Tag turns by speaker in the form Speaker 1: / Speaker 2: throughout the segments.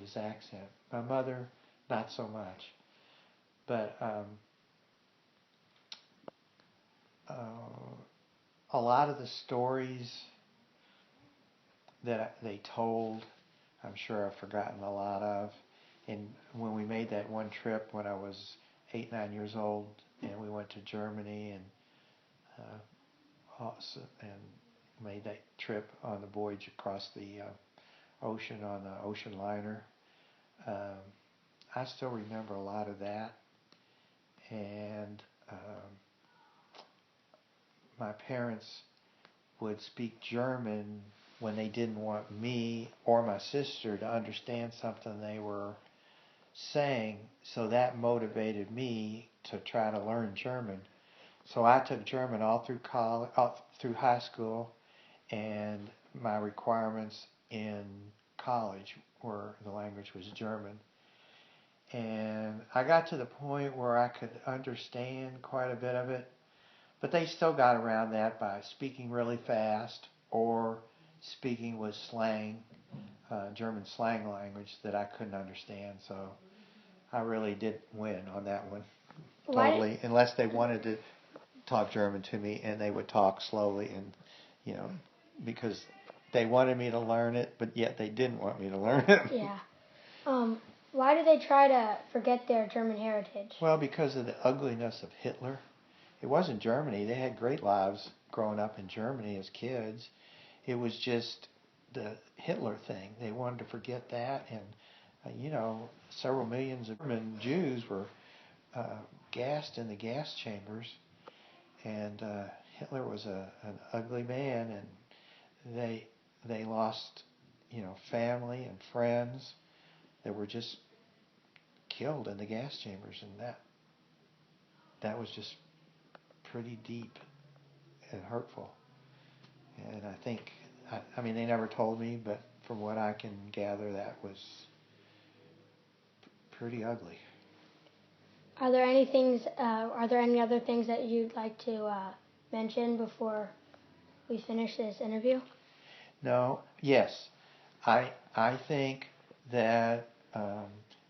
Speaker 1: his accent. My mother, not so much. But a lot of the stories that they told, I'm sure I've forgotten a lot of. And when we made that one trip when I was 8, 9 years old, and we went to Germany and made that trip on the voyage across the ocean on the ocean liner, I still remember a lot of that. And my parents would speak German when they didn't want me or my sister to understand something they were saying, so that motivated me to try to learn German. So I took German all through college, all through high school, and my requirements in college were the language was German. And I got to the point where I could understand quite a bit of it, but they still got around that by speaking really fast or speaking with slang, German slang language that I couldn't understand. So I really did win on that one, totally, unless they wanted to talk German to me, and they would talk slowly, and because they wanted me to learn it, but yet they didn't want me to learn it.
Speaker 2: Yeah. Why do they try to forget their German heritage?
Speaker 1: Well, because of the ugliness of Hitler. It wasn't Germany. They had great lives growing up in Germany as kids. It was just the Hitler thing. They wanted to forget that, and several millions of German Jews were gassed in the gas chambers, and Hitler was an ugly man, and they lost family and friends that were just killed in the gas chambers, and that was just pretty deep and hurtful. And I think, I mean, they never told me, but from what I can gather, that was pretty ugly.
Speaker 2: Are there any other things that you'd like to mention before we finish this interview?
Speaker 1: No. Yes. I think that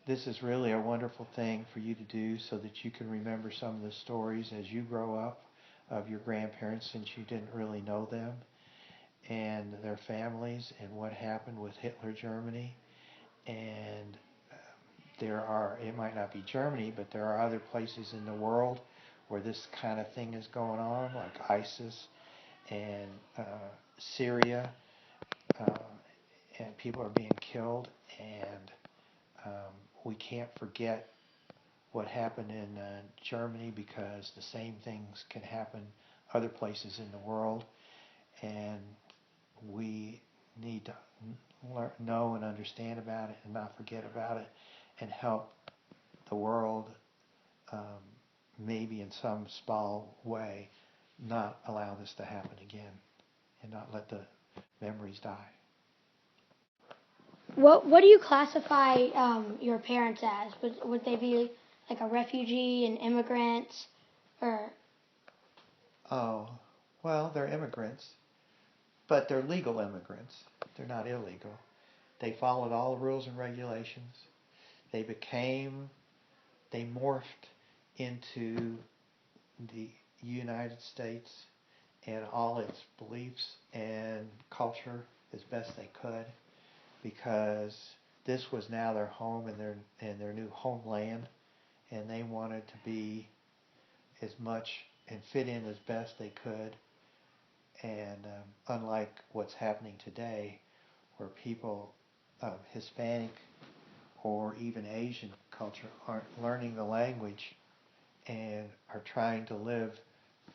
Speaker 1: this is really a wonderful thing for you to do so that you can remember some of the stories as you grow up of your grandparents, since you didn't really know them, and their families, and what happened with Hitler Germany. And it might not be Germany, but there are other places in the world where this kind of thing is going on, like ISIS and Syria, and people are being killed, and we can't forget what happened in Germany, because the same things can happen other places in the world, and we need to know and understand about it and not forget about it, and help the world, maybe in some small way, not allow this to happen again, and not let the memories die.
Speaker 2: What do you classify your parents as? Would they be like a refugee, an immigrant, or?
Speaker 1: Oh, well, they're immigrants, but they're legal immigrants. They're not illegal. They followed all the rules and regulations. They morphed into the United States and all its beliefs and culture as best they could, because this was now their home and their new homeland, and they wanted to be as much and fit in as best they could. And unlike what's happening today, where people of Hispanic or even Asian culture aren't learning the language and are trying to live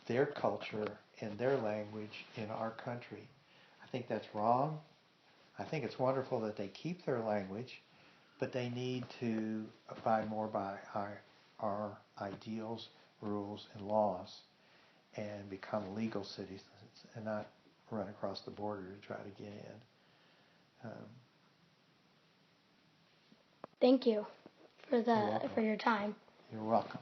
Speaker 1: their culture and their language in our country. I think that's wrong. I think it's wonderful that they keep their language, but they need to abide more by our ideals, rules, and laws, and become legal citizens, and not run across the border to try to get in.
Speaker 2: Thank you for your time.
Speaker 1: You're welcome.